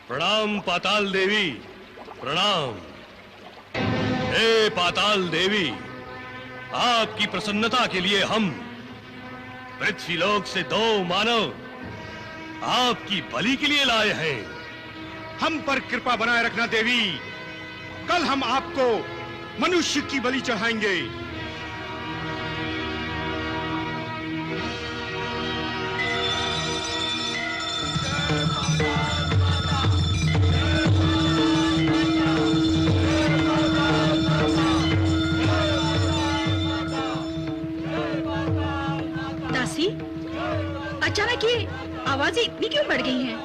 प्रणाम पाताल देवी, प्रणाम। हे पाताल देवी, आपकी प्रसन्नता के लिए हम पृथ्वीलोक से 2 मानव आपकी बलि के लिए लाए हैं। हम पर कृपा बनाए रखना देवी। कल हम आपको मनुष्य की बलि चढ़ाएंगे। दासी, अचानक ये आवाजें इतनी क्यों बढ़ गई हैं?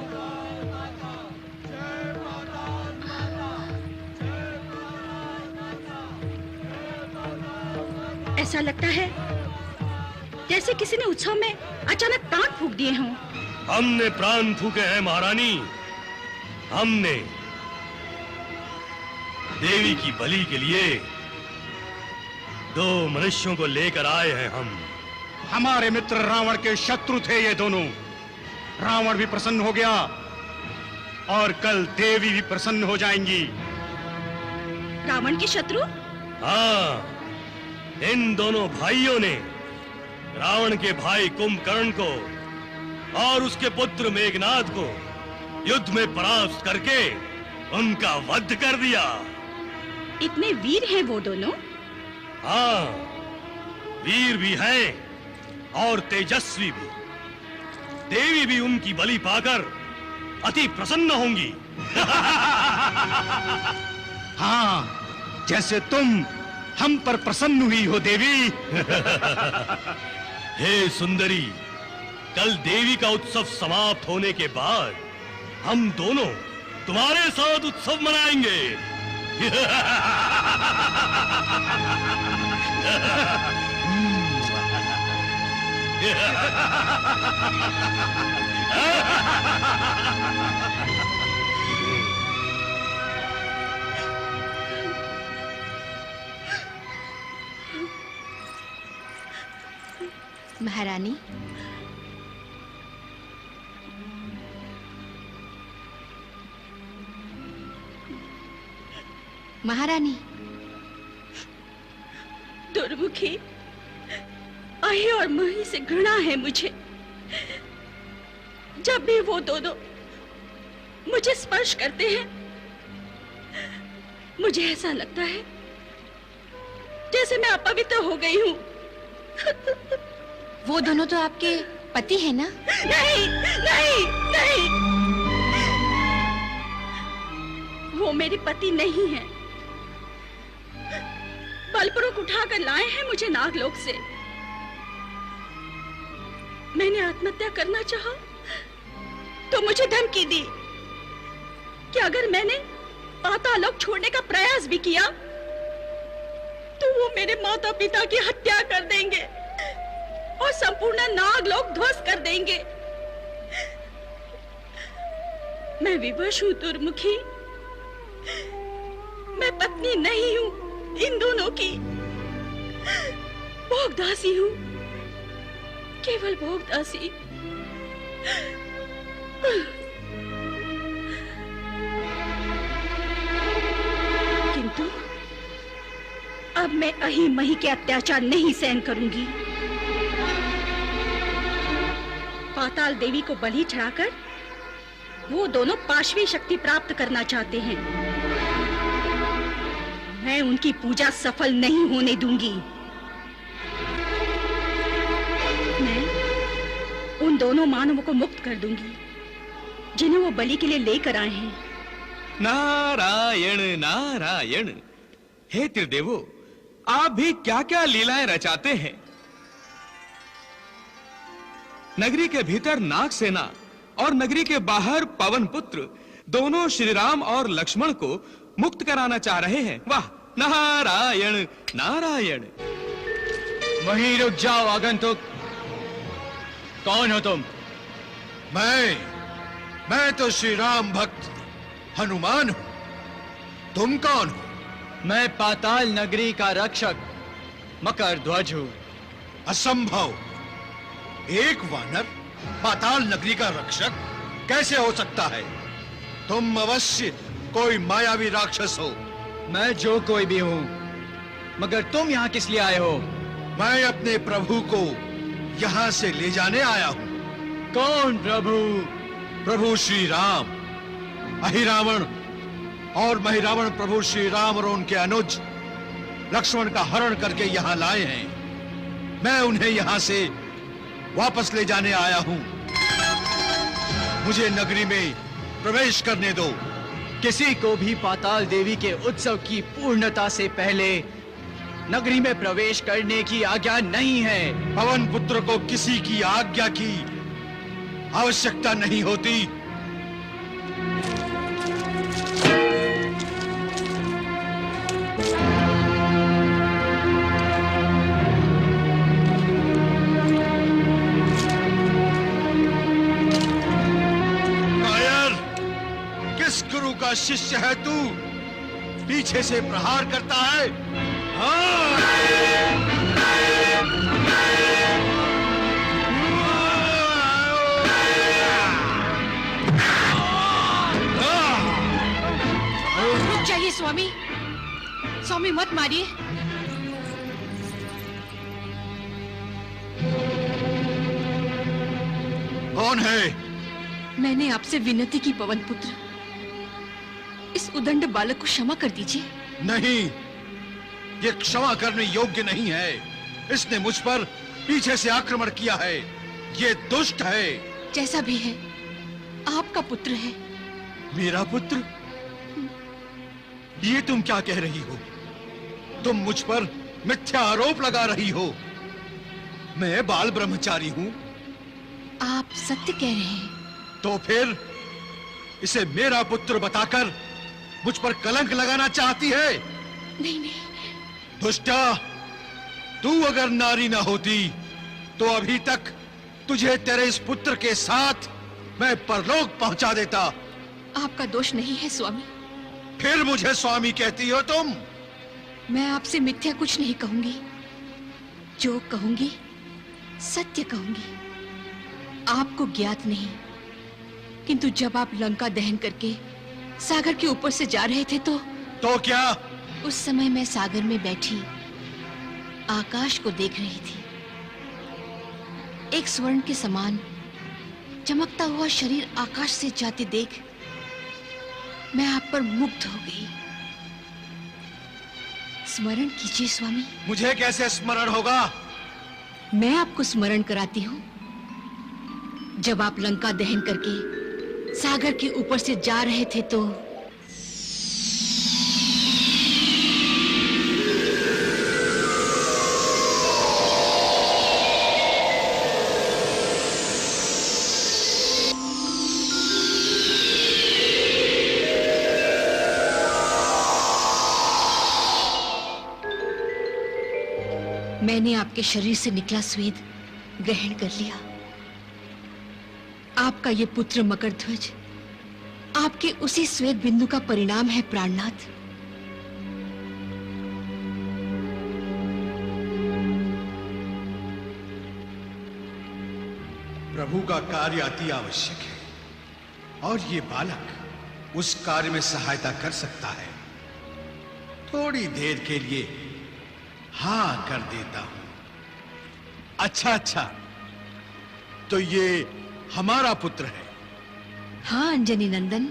ऐसा लगता है जैसे किसी ने उत्सव में अचानक प्राण फूंक दिए हों। हमने प्राण फूके हैं महारानी। हमने देवी की बलि के लिए 2 मनुष्यों को लेकर आए हैं। हम हमारे मित्र रावण के शत्रु थे ये दोनों। रावण भी प्रसन्न हो गया और कल देवी भी प्रसन्न हो जाएंगी। रावण के शत्रु? हाँ, इन दोनों भाइयों ने रावण के भाई कुंभकर्ण को और उसके पुत्र मेघनाद को युद्ध में परास्त करके उनका वध कर दिया। इतने वीर हैं वो दोनों? हाँ, वीर भी हैं और तेजस्वी भी। देवी भी उनकी बलि पाकर अति प्रसन्न होंगी। हाँ, जैसे तुम हम पर प्रसन्न हुई हो देवी। हे सुंदरी, कल देवी का उत्सव समाप्त होने के बाद हम दोनों तुम्हारे साथ उत्सव मनाएंगे। महारानी, महारानी। दुर्मुखी, अहि और मही से घृणा है मुझे। जब भी वो दोनों मुझे स्पर्श करते हैं, मुझे ऐसा लगता है जैसे मैं अपवित्र हो गई हूँ। वो दोनों तो आपके पति हैं ना? नहीं, नहीं, नहीं। वो मेरे पति नहीं हैं। बलपूर्वक उठाकर लाए हैं मुझे नागलोक से। मैंने आत्महत्या करना चाहा तो मुझे धमकी दी कि अगर मैंने पातालोक छोड़ने का प्रयास भी किया तो वो मेरे माता पिता की हत्या कर देंगे और संपूर्ण नागलोक ध्वस्त कर देंगे। मैं विवश हूं दुर्मुखी। मैं पत्नी नहीं हूं इन दोनों की। भोगदासी हूं, केवल भोगदासी। किंतु अब मैं अहि मही के अत्याचार नहीं सहन करूंगी। पाताल देवी को बलि चढ़ाकर वो दोनों पाशवी शक्ति प्राप्त करना चाहते हैं। मैं उनकी पूजा सफल नहीं होने दूंगी। मैं उन दोनों मानवों को मुक्त कर दूंगी जिन्हें वो बलि के लिए लेकर आए हैं। नारायण नारायण। हे त्रिदेवो, आप भी क्या क्या लीलाएं रचाते हैं। नगरी के भीतर नाग सेना और नगरी के बाहर पवन पुत्र दोनों श्री राम और लक्ष्मण को मुक्त कराना चाह रहे हैं। वाह, नारायण नारायण। वहीं रुक जाओ आगंतुक। कौन हो तुम? मैं तो श्री राम भक्त हनुमान हूं। तुम कौन हो? मैं पाताल नगरी का रक्षक मकर ध्वज हूं। असंभव। एक वानर पाताल नगरी का रक्षक कैसे हो सकता है? तुम अवश्य कोई मायावी राक्षस हो। मैं जो कोई भी हूँ, मगर तुम यहाँ किस लिए आए हो? मैं अपने प्रभु को यहाँ से ले जाने आया हूँ। कौन प्रभु? प्रभु श्री राम। अहिरावण और महिरावण प्रभु श्री राम और उनके अनुज लक्ष्मण का हरण करके यहाँ लाए हैं। मैं उन्हें यहाँ से वापस ले जाने आया हूँ। मुझे नगरी में प्रवेश करने दो। किसी को भी पाताल देवी के उत्सव की पूर्णता से पहले नगरी में प्रवेश करने की आज्ञा नहीं है। पवन पुत्र को किसी की आज्ञा की आवश्यकता नहीं होती। गुरु का शिष्य है तू, पीछे से प्रहार करता है। रुक जाइए स्वामी, स्वामी मत मारिए। कौन है? मैंने आपसे विनती की पवन पुत्र, इस उदंड बालक को क्षमा कर दीजिए। नहीं, ये क्षमा करने योग्य नहीं है। इसने मुझ पर पीछे से आक्रमण किया है। ये दुष्ट है। जैसा भी है, आपका पुत्र है। मेरा पुत्र? ये तुम क्या कह रही हो? तुम मुझ पर मिथ्या आरोप लगा रही हो। मैं बाल ब्रह्मचारी हूँ। आप सत्य कह रहे हैं। तो फिर इसे मेरा पुत्र बताकर मुझ पर कलंक लगाना चाहती है? नहीं नहीं। दुष्टा, तू अगर नारी ना होती तो अभी तक तुझे तेरे इस पुत्र के साथ मैं परलोक पहुंचा देता। आपका दोष नहीं है स्वामी। फिर मुझे स्वामी कहती हो तुम? मैं आपसे मिथ्या कुछ नहीं कहूंगी। जो कहूंगी सत्य कहूंगी। आपको ज्ञात नहीं, किंतु जब आप लंका दहन करके सागर के ऊपर से जा रहे थे तो क्या? उस समय मैं सागर में बैठी आकाश को देख रही थी। एक स्वर्ण के समान चमकता हुआ शरीर आकाश से जाते देख मैं आप पर मुग्ध हो गई। स्मरण कीजिए स्वामी। मुझे कैसे स्मरण होगा? मैं आपको स्मरण कराती हूँ। जब आप लंका दहन करके सागर के ऊपर से जा रहे थे तो मैंने आपके शरीर से निकला स्वेद ग्रहण कर लिया। आपका ये पुत्र मकरध्वज आपके उसी श्वेत बिंदु का परिणाम है प्राणनाथ। प्रभु का कार्य अति आवश्यक है और ये बालक उस कार्य में सहायता कर सकता है। थोड़ी देर के लिए हाँ कर देता हूं। अच्छा, तो ये हमारा पुत्र है? हाँ अंजनी नंदन,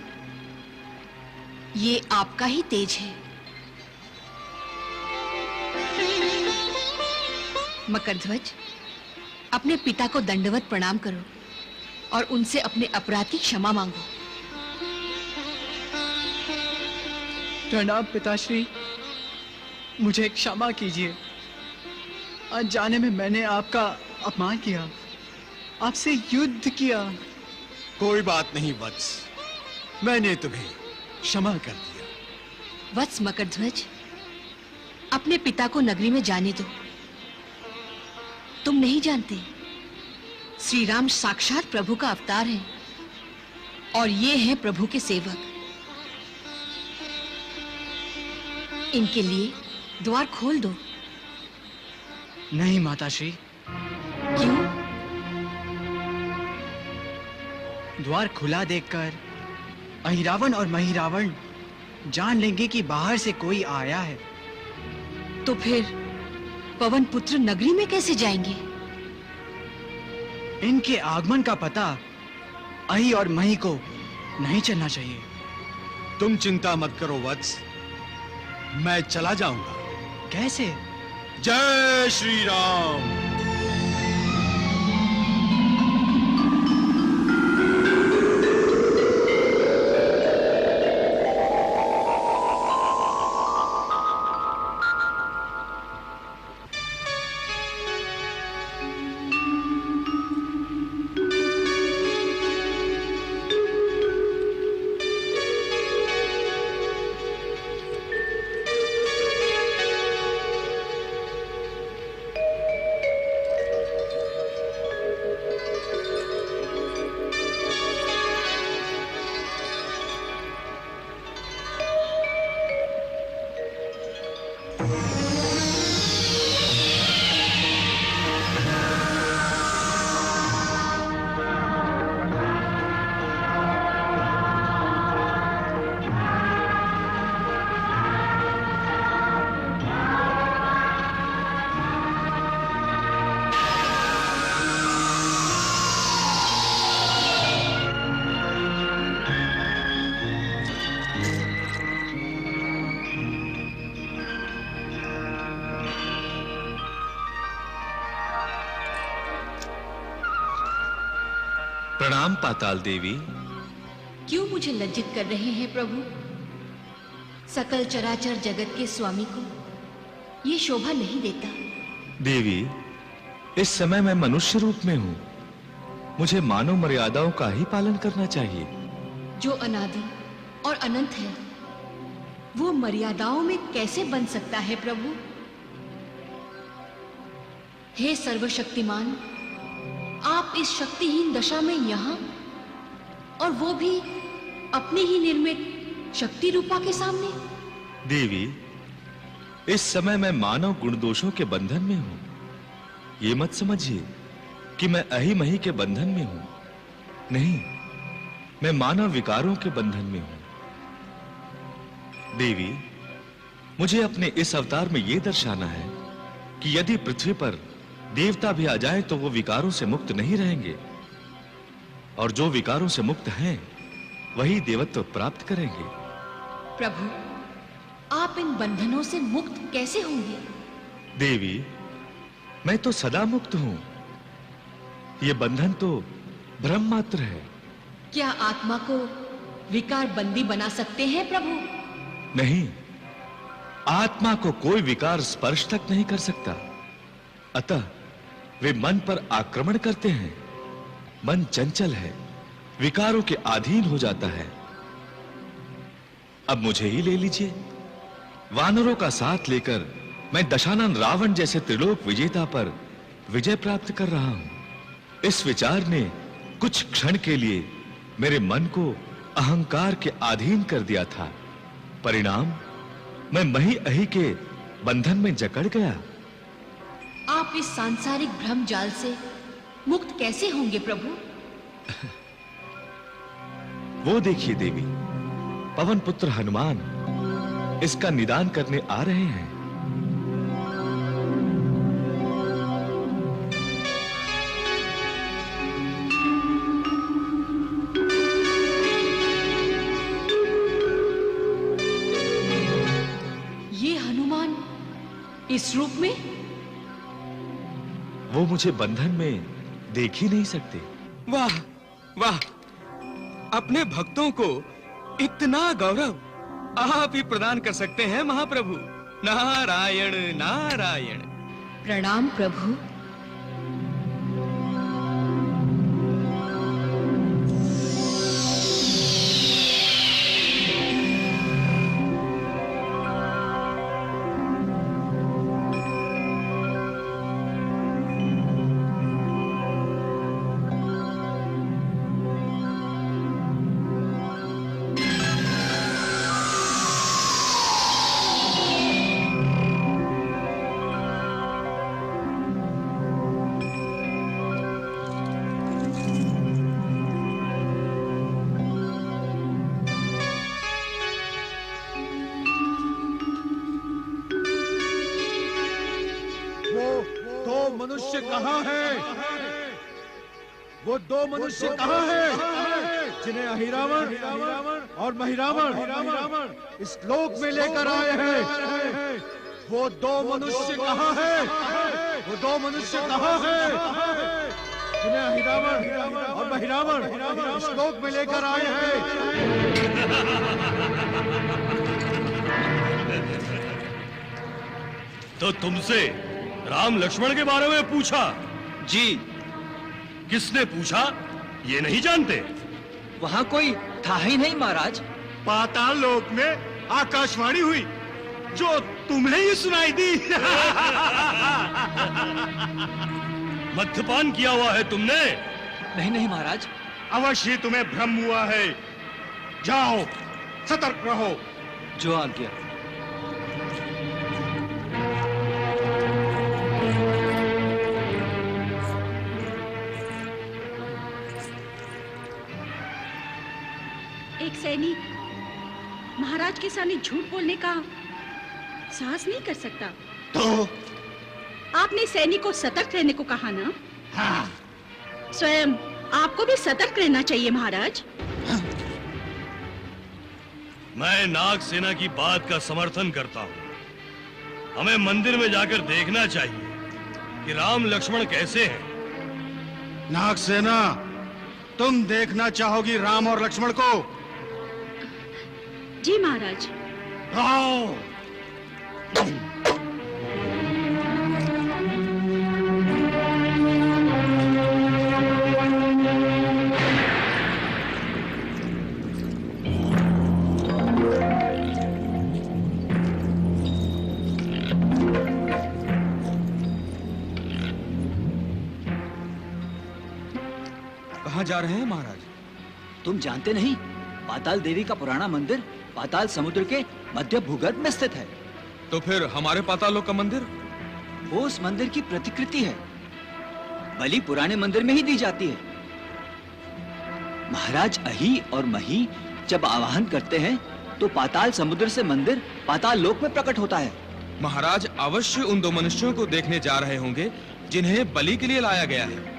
ये आपका ही तेज है। मकरध्वज, अपने पिता को दंडवत प्रणाम करो और उनसे अपने अपराध की क्षमा मांगो। प्रणाम पिताश्री, मुझे क्षमा कीजिए। अनजाने में मैंने आपका अपमान किया, आपसे युद्ध किया। कोई बात नहीं वत्स, मैंने तुम्हें क्षमा कर दिया। वत्स मकरध्वज, अपने पिता को नगरी में जाने दो। तुम नहीं जानते, श्री राम साक्षात प्रभु का अवतार है और ये हैं प्रभु के सेवक। इनके लिए द्वार खोल दो। नहीं माताश्री। क्यों? द्वार खुला देखकर अहिरावण और महिरावण जान लेंगे कि बाहर से कोई आया है। तो फिर पवन पुत्र नगरी में कैसे जाएंगे? इनके आगमन का पता अहि और मही को नहीं चलना चाहिए। तुम चिंता मत करो वत्स, मैं चला जाऊंगा। कैसे? जय श्री राम। प्रणाम पाताल देवी। क्यों मुझे लज्जित कर रहे हैं प्रभु? सकल चराचर जगत के स्वामी को ये शोभा नहीं देता। देवी, इस समय मैं मनुष्य रूप में हूं, मुझे मानव मर्यादाओं का ही पालन करना चाहिए। जो अनादि और अनंत है वो मर्यादाओं में कैसे बन सकता है प्रभु? हे सर्वशक्तिमान, आप इस शक्तिहीन दशा में यहां, और वो भी अपने ही निर्मित शक्ति रूपा के सामने। देवी, इस समय मैं मानव गुण दोषों के बंधन में हूं। ये मत समझिए कि मैं अहिमहि के बंधन में हूं। नहीं, मैं मानव विकारों के बंधन में हूं। देवी, मुझे अपने इस अवतार में यह दर्शाना है कि यदि पृथ्वी पर देवता भी आ जाए तो वो विकारों से मुक्त नहीं रहेंगे, और जो विकारों से मुक्त हैं वही देवत्व प्राप्त करेंगे। प्रभु, आप इन बंधनों से मुक्त कैसे होंगे? देवी, मैं तो सदा मुक्त हूं। ये बंधन तो भ्रम मात्र है। क्या आत्मा को विकार बंदी बना सकते हैं प्रभु? नहीं, आत्मा को कोई विकार स्पर्श तक नहीं कर सकता। अतः वे मन पर आक्रमण करते हैं। मन चंचल है, विकारों के अधीन हो जाता है। अब मुझे ही ले लीजिए। वानरों का साथ लेकर मैं दशानन रावण जैसे त्रिलोक विजेता पर विजय प्राप्त कर रहा हूं। इस विचार ने कुछ क्षण के लिए मेरे मन को अहंकार के अधीन कर दिया था। परिणाम, मैं मही अहि के बंधन में जकड़ गया। आप इस सांसारिक भ्रम जाल से मुक्त कैसे होंगे प्रभु? वो देखिए देवी, पवन पुत्र हनुमान इसका निदान करने आ रहे हैं। ये हनुमान इस रूप में? वो मुझे बंधन में देख ही नहीं सकते। वाह वाह, अपने भक्तों को इतना गौरव आप ही प्रदान कर सकते हैं महाप्रभु। नारायण नारायण। प्रणाम प्रभु। वो दो मनुष्य कहाँ हैं जिन्हें अहिरावण और महिरावण इस लोक में लेकर आए हैं? वो दो मनुष्य कहाँ हैं? वो दो मनुष्य कहाँ हैं जिन्हें अहिरावण और महिरावण इस लोक में लेकर आए हैं? तो तुमसे राम लक्ष्मण के बारे में पूछा? जी। किसने पूछा ये नहीं जानते? वहाँ कोई था ही नहीं महाराज। पाताल लोक में आकाशवाणी हुई जो तुम्हें ही सुनाई दी। मद्यपान किया हुआ है तुमने? नहीं महाराज। अवश्य तुम्हें भ्रम हुआ है। जाओ, सतर्क रहो। जो आज्ञा। एक सैनिक महाराज के सामने झूठ बोलने का साहस नहीं कर सकता। तो आपने सैनिक को सतर्क रहने को कहा ना? हाँ। स्वयं आपको भी सतर्क रहना चाहिए महाराज। मैं नाग सेना की बात का समर्थन करता हूँ। हमें मंदिर में जाकर देखना चाहिए कि राम लक्ष्मण कैसे हैं। नाग सेना, तुम देखना चाहोगी राम और लक्ष्मण को? जी महाराज। आओ। कहाँ जा रहे हैं महाराज? तुम जानते नहीं, पाताल देवी का पुराना मंदिर पाताल समुद्र के मध्य भूगर्भ में स्थित है। तो फिर हमारे पाताल लोक का मंदिर? वो उस मंदिर की प्रतिकृति है। बलि पुराने मंदिर में ही दी जाती है। महाराज अहि और मही जब आवाहन करते हैं तो पाताल समुद्र से मंदिर पाताल लोक में प्रकट होता है। महाराज अवश्य उन दो मनुष्यों को देखने जा रहे होंगे जिन्हें बलि के लिए लाया गया है।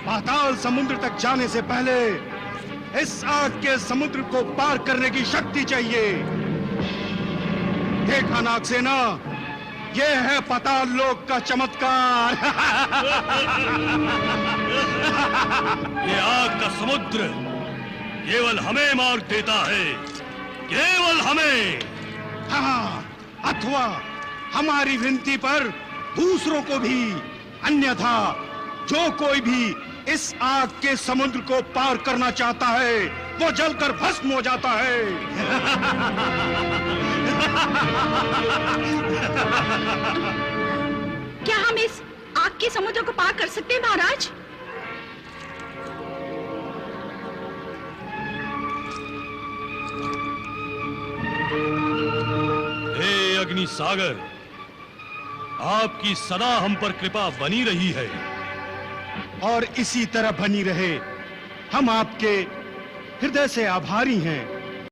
पाताल समुद्र तक जाने से पहले इस आग के समुद्र को पार करने की शक्ति चाहिए। देखा नागसेना, ये है पाताल लोक का चमत्कार। ये आग का समुद्र केवल हमें मार देता है, केवल हमें। हाँ, अथवा हमारी विनती पर दूसरों को भी। अन्यथा जो कोई भी इस आग के समुद्र को पार करना चाहता है वो जलकर भस्म हो जाता है। क्या हम इस आग के समुद्र को पार कर सकते हैं महाराज? हे अग्नि सागर, आपकी सदा हम पर कृपा बनी रही है और इसी तरह बनी रहे। हम आपके हृदय से आभारी हैं।